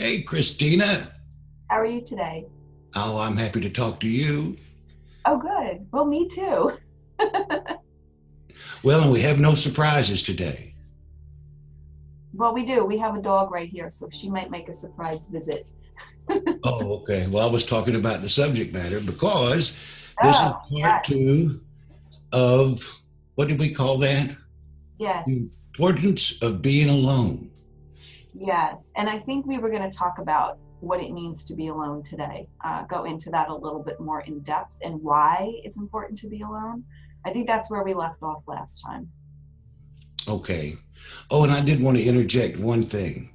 Hey, Christina. How are you today? Oh, I'm happy to talk to you. Oh, good. Well, me too. Well, and we have no surprises today. Well, we do. We have a dog right here, so she might make a surprise visit. Oh, okay. Well, I was talking about the subject matter because this is Oh, part yes, two of what did we call that? The yes, importance of being alone. yes. And I think we were going to talk about what it means to be alone today. Go into that a little bit more in depth and why it's important to be alone. I think that's where we left off last time. Okay. Oh, and I did want to interject one thing.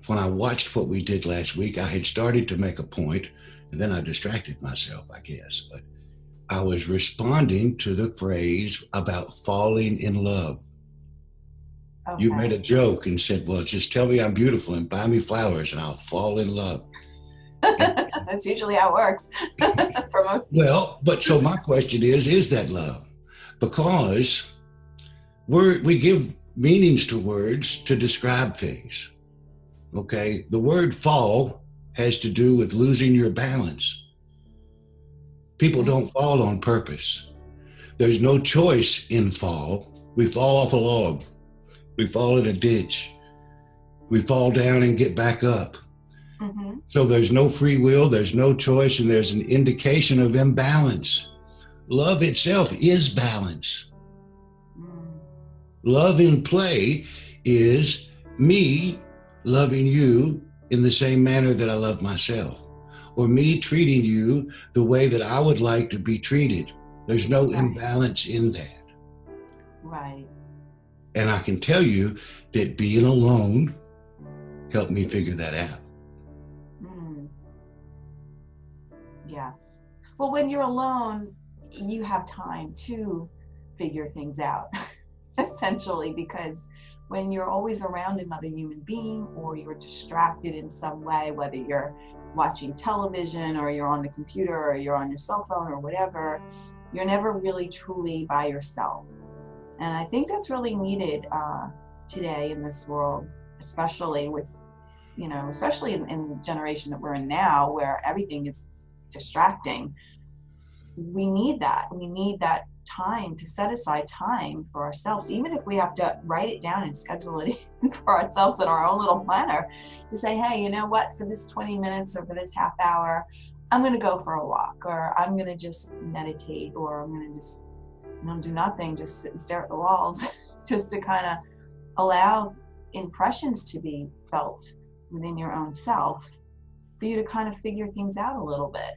When I watched what we did last week, I had started to make a point, and then I distracted myself, I guess. But I was responding to the phrase about falling in love. You made Okay. a joke and said, well, just tell me I'm beautiful and buy me flowers and I'll fall in love. And That's usually how it works for most people. well, but so my question is that love? Because we give meanings to words to describe things. Okay. The word fall has to do with losing your balance. People Mm, don't fall on purpose. There's no choice in fall. We fall off a log. We fall in a ditch. We fall down and get back up. mhm. So there's no free will, there's no choice, and there's an indication of imbalance. Love itself is balance. Mm, Love in play is me loving you in the same manner that I love myself, or me treating you the way that I would like to be treated. There's no right, imbalance in that. right. And I can tell you that being alone helped me figure that out. Mm. Yes. Well, when you're alone, you have time to figure things out, essentially, because when you're always around another human being or you're distracted in some way, whether you're watching television or you're on the computer or you're on your cell phone or whatever, you're never really truly by yourself. And I think that's really needed today in this world, especially with especially in the generation that we're in now, where everything is distracting. We need that. We need that time to set aside time for ourselves, even if we have to write it down and schedule it in for ourselves in our own little planner to say, hey, you know what, for this 20 minutes or for this half hour, I'm going to go for a walk, or I'm going to just meditate, or I'm going to just do nothing, just sit and stare at the walls, just to kind of allow impressions to be felt within your own self for you to kind of figure things out a little bit.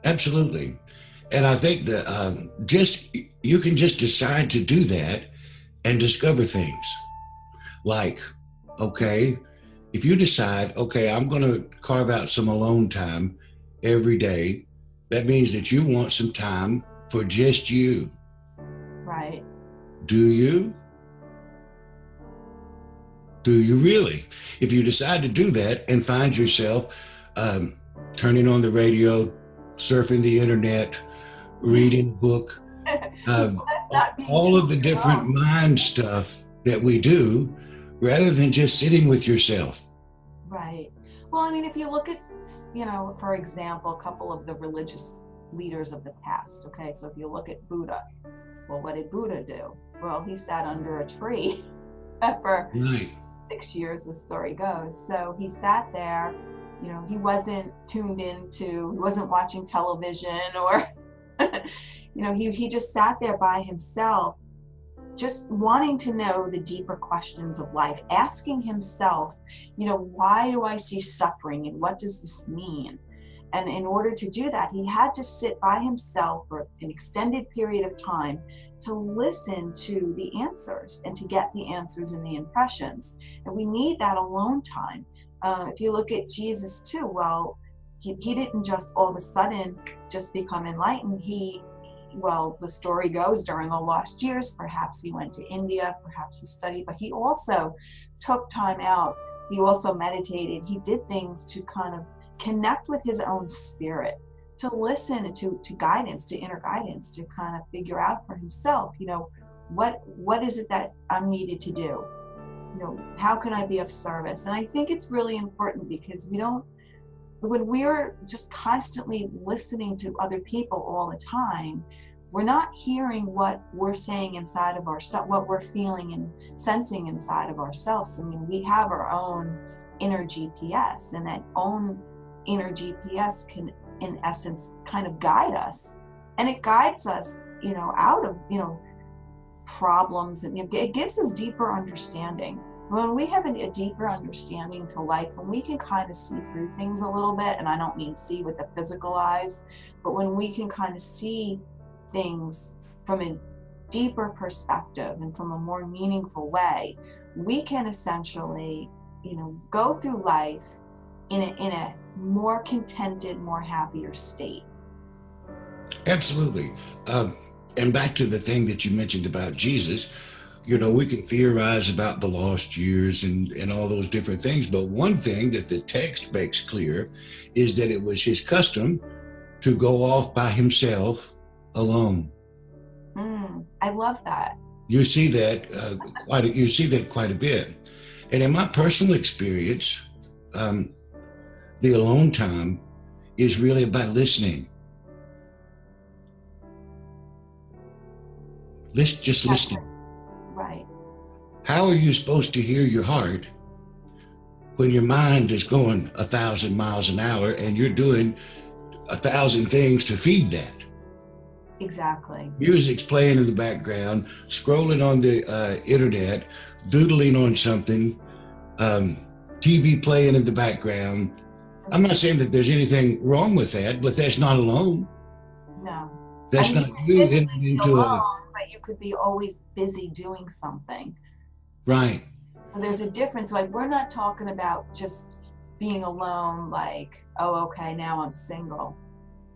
Absolutely. And I think that just you can just decide to do that and discover things. Like, okay, if you decide, okay, I'm going to carve out some alone time every day, that means that you want some time for just you. Right. Do you? Do you really? If you decide to do that and find yourself turning on the radio, surfing the internet, reading a book, uh, Not being all of the truly different alone. mind stuff that we do, rather than just sitting with yourself. Right. Well, I mean, if you look at, for example, a couple of the religious leaders of the past, okay, so if you look at Buddha, well, what did Buddha do? Well, he sat under a tree for Right. 6 years, the story goes. So he sat there, he wasn't tuned into, he wasn't watching television or, he just sat there by himself, just wanting to know the deeper questions of life, asking himself, why do I see suffering and what does this mean? And in order to do that, he had to sit by himself for an extended period of time to listen to the answers and to get the answers and the impressions. And we need that alone time. If you look at Jesus too, well, he didn't just all of a sudden just become enlightened. The story goes, during the lost years, perhaps he went to India, perhaps he studied, but he also took time out. He also meditated. He did things to kind of connect with his own spirit, to listen to guidance, to inner guidance, to kind of figure out for himself, what is it that I'm needed to do? how can I be of service? And I think it's really important because when we're just constantly listening to other people all the time, we're not hearing what we're saying inside of ourselves, what we're feeling and sensing inside of ourselves. I mean, we have our own inner GPS, and that own inner GPS can, in essence, kind of guide us. And it guides us, out of, problems, and it gives us deeper understanding. When we have a deeper understanding to life, when we can kind of see through things a little bit, and I don't mean see with the physical eyes, but when we can kind of see things from a deeper perspective and from a more meaningful way, we can essentially, go through life in a more contented, more happier state. Absolutely. And back to the thing that you mentioned about Jesus, we can theorize about the lost years and all those different things. But one thing that the text makes clear is that it was his custom to go off by himself alone. I love that. You see that quite a bit. And in my personal experience, the alone time is really about listening. Just listening. Right. How are you supposed to hear your heart when your mind is going 1,000 miles an hour and you're doing 1,000 things to feed that? Exactly. Music's playing in the background, scrolling on the internet, doodling on something, TV playing in the background. I'm not saying that there's anything wrong with that, but that's not alone. No. That's not you entering into alone, but you could be always busy doing something. Right. So there's a difference. Like, we're not talking about just being alone, like, oh, okay, now I'm single,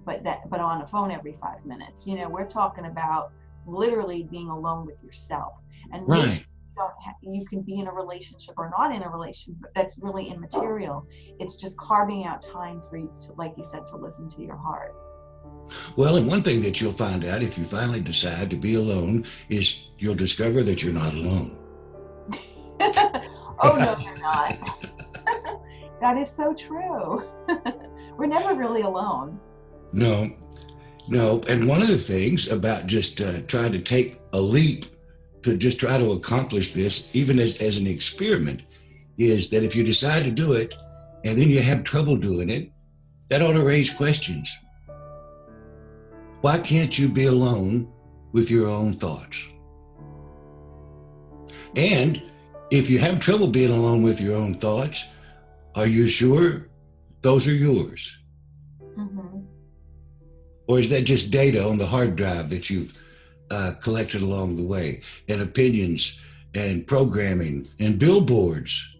but on a phone every 5 minutes. We're talking about literally being alone with yourself. And right. You can be in a relationship or not in a relationship, but that's really immaterial. It's just carving out time for you to, like you said, to listen to your heart. Well, and one thing that you'll find out if you finally decide to be alone is you'll discover that you're not alone. Oh, no, you're not. That is so true. We're never really alone. No. And one of the things about just trying to take a leap to just try to accomplish this, even as an experiment, is that if you decide to do it and then you have trouble doing it, that ought to raise questions. Why can't you be alone with your own thoughts? And if you have trouble being alone with your own thoughts, are you sure those are yours? Mm-hmm. Or is that just data on the hard drive that you've collected along the way, and opinions and programming and billboards?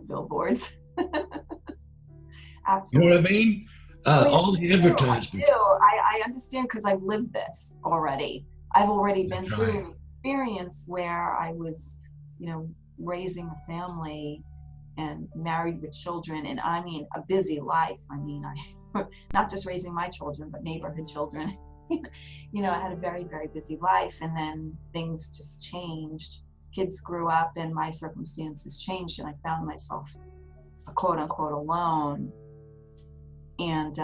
Billboards. Absolutely. You know what I mean? All the advertisements. I understand, because I've lived this already. I've already been through an experience where I was, raising a family and married with children, and I mean a busy life. I mean, I not just raising my children, but neighborhood children. I had a very, very busy life, and then things just changed. Kids grew up and my circumstances changed, and I found myself quote unquote alone. And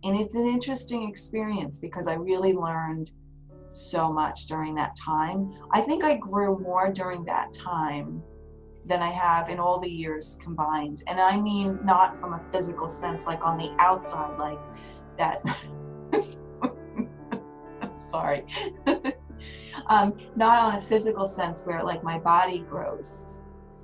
it's an interesting experience because I really learned so much during that time. I think I grew more during that time than I have in all the years combined. And I mean, not from a physical sense, like on the outside, like that. Sorry. Not on a physical sense where like my body grows,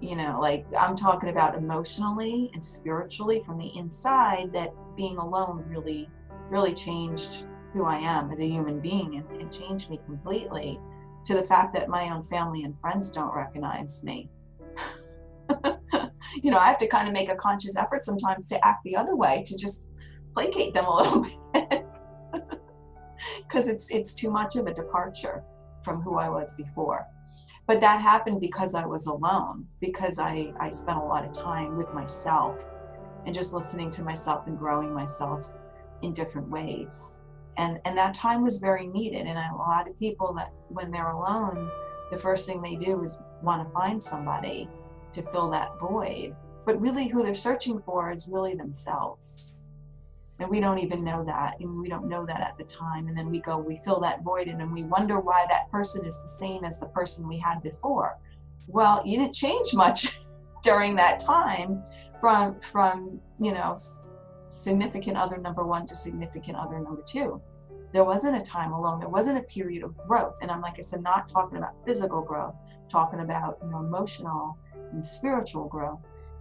like I'm talking about emotionally and spiritually from the inside, that being alone really, really changed who I am as a human being, and changed me completely, to the fact that my own family and friends don't recognize me. I have to kind of make a conscious effort sometimes to act the other way, to just placate them a little bit. Because it's too much of a departure from who I was before. But that happened because I was alone, because I spent a lot of time with myself and just listening to myself and growing myself in different ways. And that time was very needed. And a lot of people that when they're alone, the first thing they do is want to find somebody to fill that void. But really who they're searching for is really themselves. And we don't even know that. And we don't know that at the time. And then we fill that void in, and we wonder why that person is the same as the person we had before. Well, you didn't change much during that time from significant other number one to significant other number two. There wasn't a time alone. There wasn't a period of growth. And I'm, like I said, not talking about physical growth, talking about emotional and spiritual growth.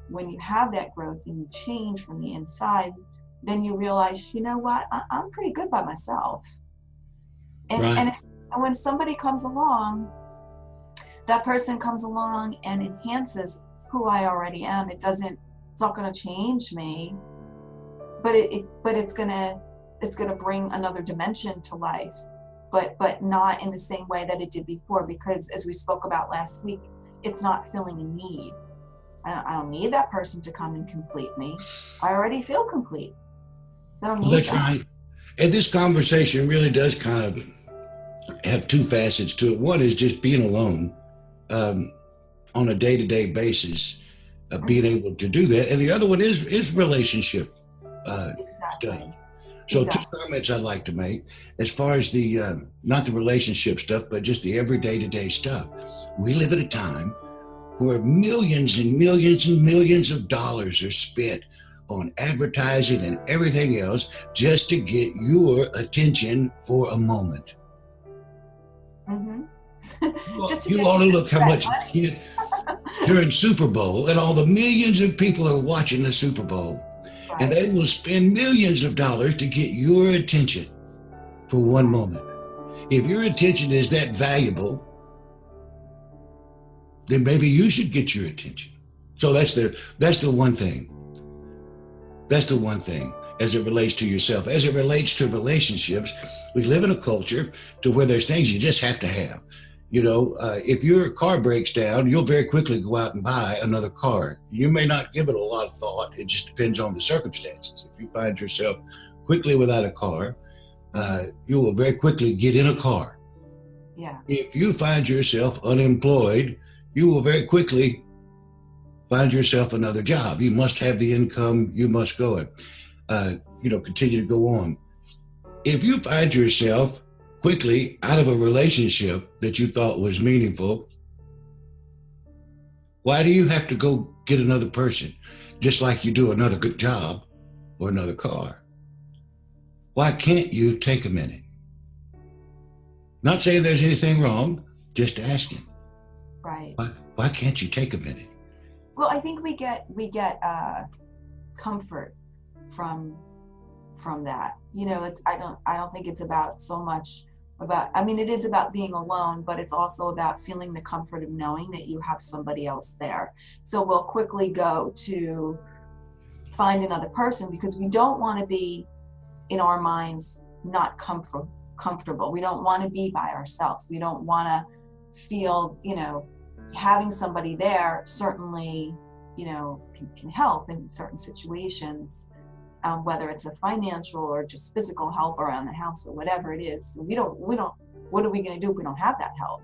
When you have that growth and you change from the inside, then you realize, you know what, I'm pretty good by myself. And, right. and when somebody comes along, that person comes along and enhances who I already am. It's not going to change me, but it's going to bring another dimension to life, but not in the same way that it did before, because as we spoke about last week, it's not filling a need. I don't need that person to come and complete me. I already feel complete. Well, that's right. And this conversation really does kind of have two facets to it. One is just being alone on a day-to-day basis, being able to do that. And the other one is relationship stuff. So two comments I'd like to make as far as the, not the relationship stuff, but just the everyday to-day stuff. We live at a time where millions and millions and millions of dollars are spent on advertising and everything else just to get your attention for a moment. Mm-hmm. You ought to look how much you get during Super Bowl, and all the millions of people are watching the Super Bowl, right. And they will spend millions of dollars to get your attention for one moment. If your attention is that valuable, then maybe you should get your attention. So that's the one thing. That's the one thing as it relates to yourself. As it relates to relationships, we live in a culture to where there's things you just have to have. If your car breaks down, you'll very quickly go out and buy another car. You may not give it a lot of thought. It just depends on the circumstances. If you find yourself quickly without a car, you will very quickly get in a car. Yeah. If you find yourself unemployed, you will very quickly find yourself another job. You must have the income. You must go and, continue to go on. If you find yourself quickly out of a relationship that you thought was meaningful, why do you have to go get another person just like you do another good job or another car? Why can't you take a minute? Not saying there's anything wrong, just asking. Right. Why can't you take a minute? Well, I think we get comfort from that. I don't think it's about so much about, it is about being alone, but it's also about feeling the comfort of knowing that you have somebody else there. So we'll quickly go to find another person because we don't want to be, in our minds, not comfortable. We don't want to be by ourselves. We don't want to feel, having somebody there certainly, can help in certain situations, whether it's a financial or just physical help around the house or whatever it is. We don't, what are we going to do if we don't have that help?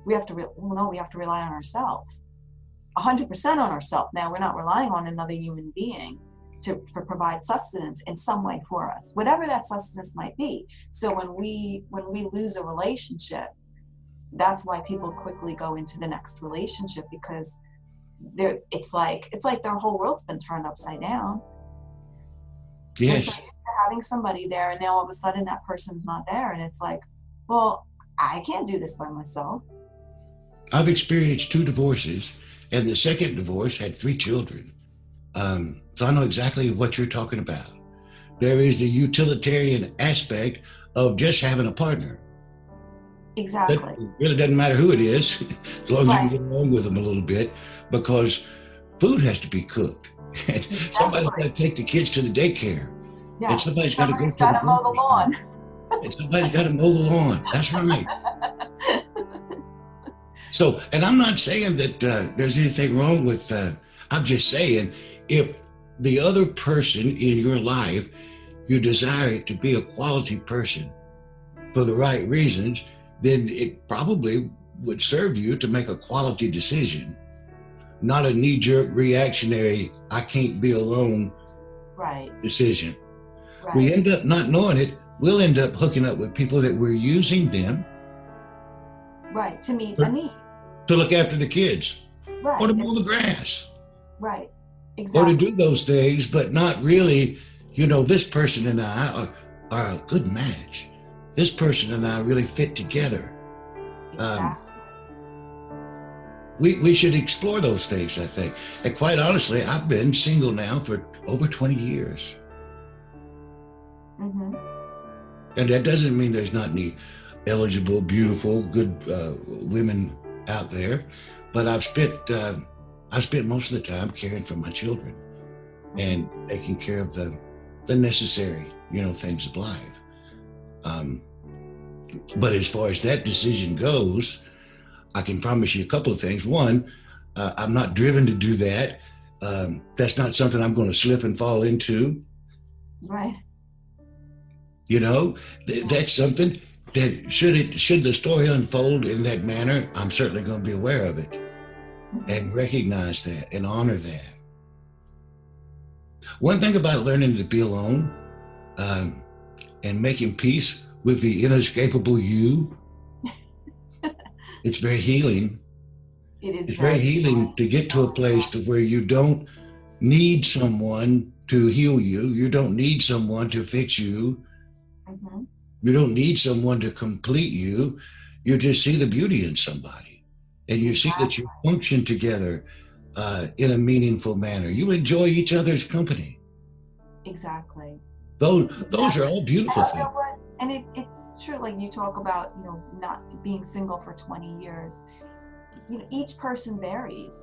We have to rely on ourselves, 100% on ourselves. Now, we're not relying on another human being to provide sustenance in some way for us, whatever that sustenance might be. So when we lose a relationship, that's why people quickly go into the next relationship, because it's like their whole world's been turned upside down. Yes. Like having somebody there, and now all of a sudden that person's not there, and it's like, well, I can't do this by myself. I've experienced 2 divorces, and the second divorce had 3 children. So I know exactly what you're talking about. There is the utilitarian aspect of just having a partner. Exactly. It really doesn't matter who it is, as long as you can get along with them a little bit, because food has to be cooked. Somebody's got to take the kids to the daycare. Yeah. And somebody's got to go to mow the lawn. And somebody's got to mow the lawn. That's right. So, and I'm not saying that there's anything wrong with, I'm just saying, if the other person in your life, you desire it to be a quality person for the right reasons, then it probably would serve you to make a quality decision, not a knee-jerk reactionary, I can't be alone right, decision. right, We end up not knowing it. We'll end up hooking up with people that we're using them right, to meet a need, to look after the kids, right, or to mow the grass, right, or to exactly, do those things, but not really, this person and I are a good match. This person and I really fit together. exactly. We should explore those things, I think. And quite honestly, I've been single now for over 20 years. Mm-hmm. And that doesn't mean there's not any eligible, beautiful, good women out there. But I've spent most of the time caring for my children and taking care of the necessary, things of life. But as far as that decision goes, I can promise you a couple of things. One, I'm not driven to do that. That's not something I'm going to slip and fall into. Right. That's something that should the story unfold in that manner, I'm certainly going to be aware of it and recognize that and honor that. One thing about learning to be alone and making peace with the inescapable you, it's very healing. It is. It's very healing to get to a place to where you don't need someone to heal you. You don't need someone to fix you. Mm-hmm. You don't need someone to complete you. You just see the beauty in somebody, and you see that you function together in a meaningful manner. You enjoy each other's company. Exactly. Those are all beautiful things. And it's true, like you talk about, not being single for 20 years. Each person varies.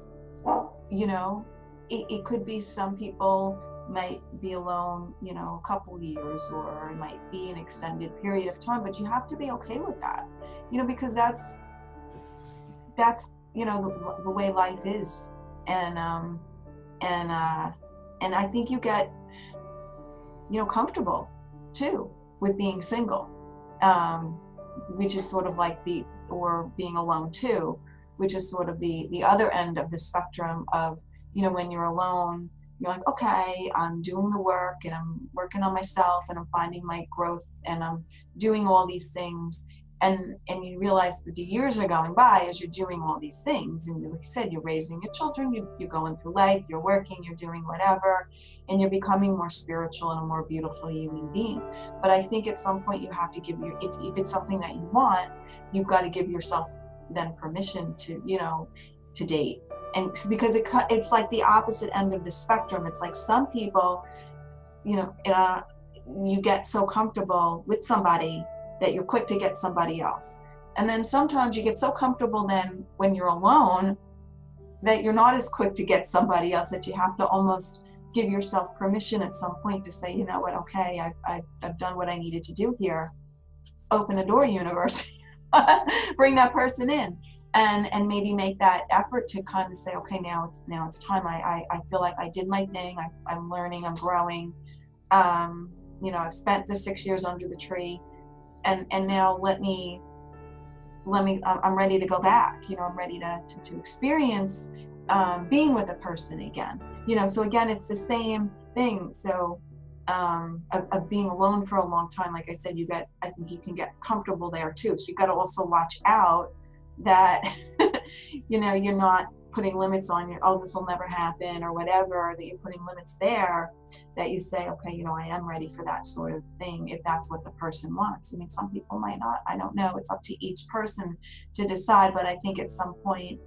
It could be some people might be alone, a couple years, or it might be an extended period of time, but you have to be okay with that, because that's the way life is. And I think you get, comfortable too with being single, which is sort of like or being alone too, which is sort of the other end of the spectrum of, when you're alone, you're like, okay, I'm doing the work and I'm working on myself and I'm finding my growth and I'm doing all these things. And you realize that the years are going by as you're doing all these things. And like you said, you're raising your children, you're going through life, you're working, you're doing whatever, and you're becoming more spiritual and a more beautiful human being. But I think at some point you have to give if it's something that you want, you've got to give yourself then permission to, to date. And because it's like the opposite end of the spectrum. It's like some people, you get so comfortable with somebody that you're quick to get somebody else. And then sometimes you get so comfortable then when you're alone that you're not as quick to get somebody else, that you have to almost give yourself permission at some point to say, you know what, okay, I've done what I needed to do here. Open a door, universe. Bring that person in. And maybe make that effort to kind of say, okay, now it's time. I feel like I did my thing. I'm learning, I'm growing. I've spent the 6 years under the tree, and now let me. I'm ready to go back. I'm ready to experience being with a person again. So again, it's the same thing. So of being alone for a long time, like I said, I think you can get comfortable there too. So you got to also watch out that you're not putting limits on this will never happen or whatever, that you're putting limits there, that you say, okay, I am ready for that sort of thing, if that's what the person wants. I mean, some people might not, I don't know, it's up to each person to decide. But I think at some point,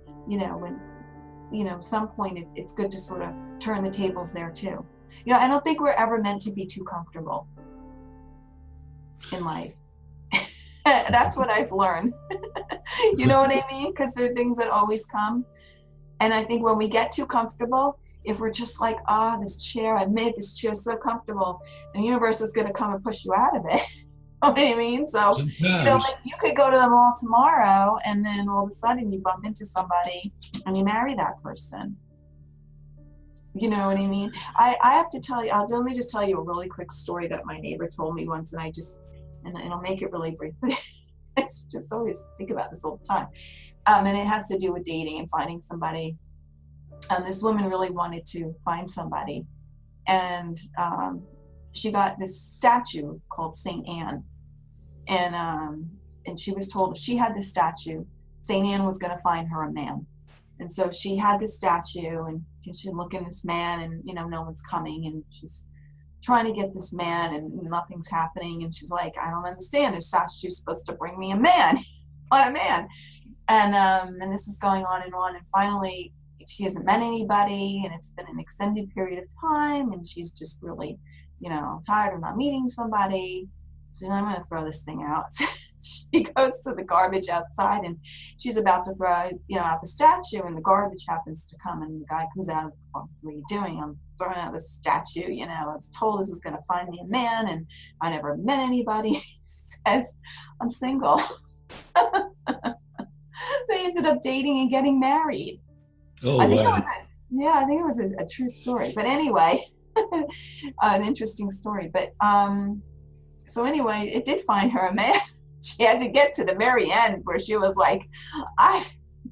some point it's good to sort of turn the tables there too. I don't think we're ever meant to be too comfortable in life. That's what I've learned. You know what I mean? Because there are things that always come. And I think when we get too comfortable, if we're just like, this chair, I made this chair so comfortable, and the universe is going to come and push you out of it. You know what I mean? So, like, you could go to the mall tomorrow, and then all of a sudden you bump into somebody and you marry that person. You know what I mean? I have to tell you, let me just tell you a really quick story that my neighbor told me once, and I'll make it really brief, but it's just always think about this all the time. And it has to do with dating and finding somebody. This woman really wanted to find somebody, and she got this statue called Saint Anne, and she was told if she had this statue, Saint Anne was going to find her a man. And so she had this statue, and she's looking at this man, and no one's coming, and she's trying to get this man, and nothing's happening, and she's like, I don't understand. This statue's supposed to bring me a man, what a man. And this is going on, and finally she hasn't met anybody, and it's been an extended period of time, and she's just really, tired of not meeting somebody. So I'm going to throw this thing out. She goes to the garbage outside, and she's about to throw, out the statue, and the garbage happens to come, and the guy comes out and goes, what are you doing? I'm throwing out the statue. I was told this was going to find me a man, and I never met anybody. He says, I'm single. They ended up dating and getting married. Oh, I think wow. I think it was a true story. But anyway, an interesting story. But so anyway, it did find her a man. She had to get to the very end where she was like,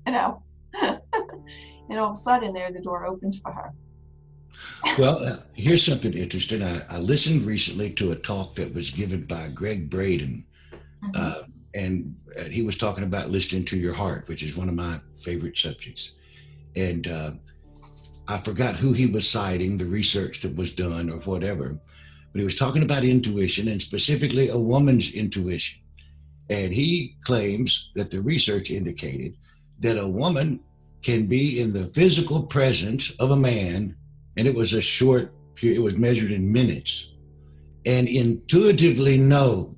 and all of a sudden the door opened for her. Well, here's something interesting. I listened recently to a talk that was given by Greg Braden, and he was talking about listening to your heart, which is one of my favorite subjects. And I forgot who he was citing, the research that was done or whatever, but he was talking about intuition, and specifically a woman's intuition. And he claims that the research indicated that a woman can be in the physical presence of a man, and it was a short period, it was measured in minutes, and instinctively know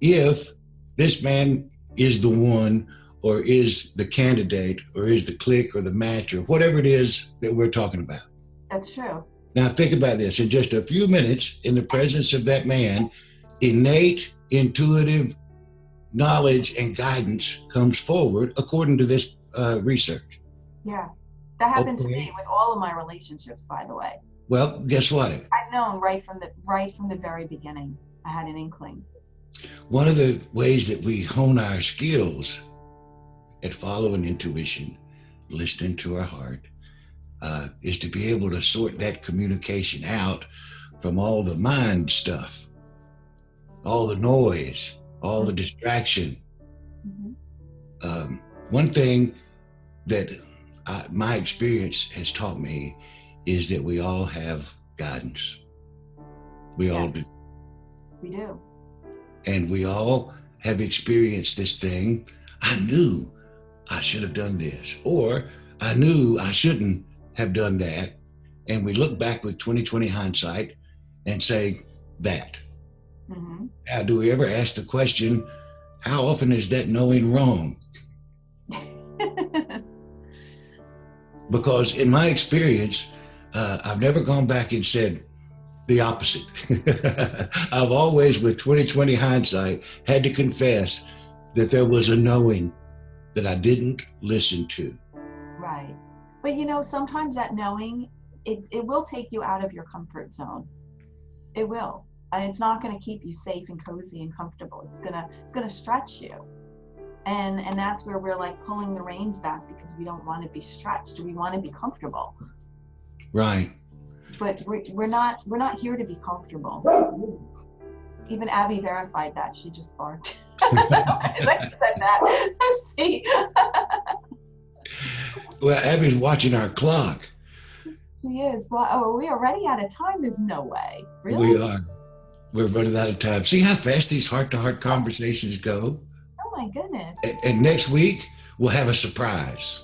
if this man is the one, or is the candidate, or is the click, or the match, or whatever it is that we're talking about. That's true. Now think about this. In just a few minutes, in the presence of that man, innate, intuitive knowledge and guidance comes forward, according to this research. Yeah, that happened to me with all of my relationships, by the way. Well, guess what? I've known right from the very beginning. I had an inkling. One of the ways that we hone our skills at following intuition, listening to our heart, is to be able to sort that communication out from all the mind stuff, all the noise, all the distraction. One thing that my experience has taught me is that we all have guidance. We all do. We do. And we all have experienced this thing. I knew I should have done this, or I knew I shouldn't have done that. And we look back with 20/20 hindsight and say that. Now, do we ever ask the question, how often is that knowing wrong? Because in my experience, I've never gone back and said the opposite. I've always, with 20/20 hindsight, had to confess that there was a knowing that I didn't listen to. Right. But sometimes that knowing, it will take you out of your comfort zone. It will. And it's not going to keep you safe and cozy and comfortable. It's going to stretch you. And that's where we're like pulling the reins back, because we don't want to be stretched. We want to be comfortable. Right. But we're not here to be comfortable. Even Abby verified that. She just barked. As I said that. See? Well, Abby's watching our clock. She is. Well, are we already out of time? There's no way. Really? We are. We're running out of time. See how fast these heart-to-heart conversations go? Oh my goodness. And next week, we'll have a surprise.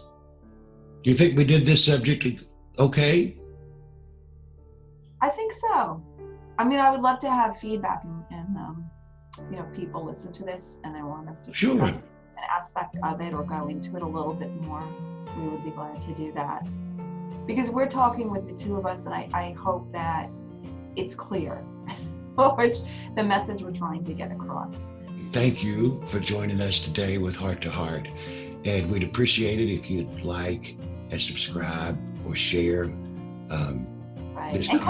Do you think we did this subject okay? I think so. I mean, I would love to have feedback, and people listen to this and they want us to discuss an aspect of it or go into it a little bit more. We would be glad to do that, because we're talking with the two of us, and I hope that it's clear which the message we're trying to get across. Thank you for joining us today with Heart to Heart, and we'd appreciate it if you'd like and subscribe or share. Right, and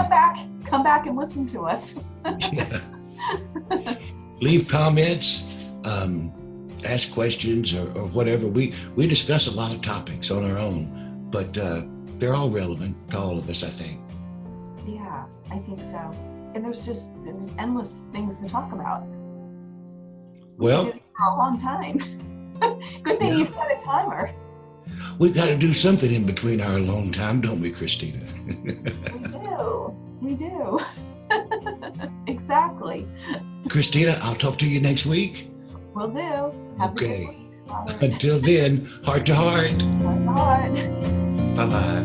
come back and listen to us. Leave comments, ask questions or whatever. We discuss a lot of topics on our own, but they're all relevant to all of us, I think. Yeah, I think so. And there's endless things to talk about. Well, we could do this for a long time. Good thing you set a timer. We've got to do something in between our alone time, don't we, Christina? We do. Exactly. Christina, I'll talk to you next week. Will do. Have Okay. a good week, Robert. Until then, heart to heart. Heart to heart. Bye-bye.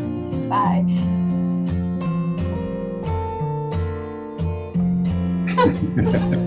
Bye.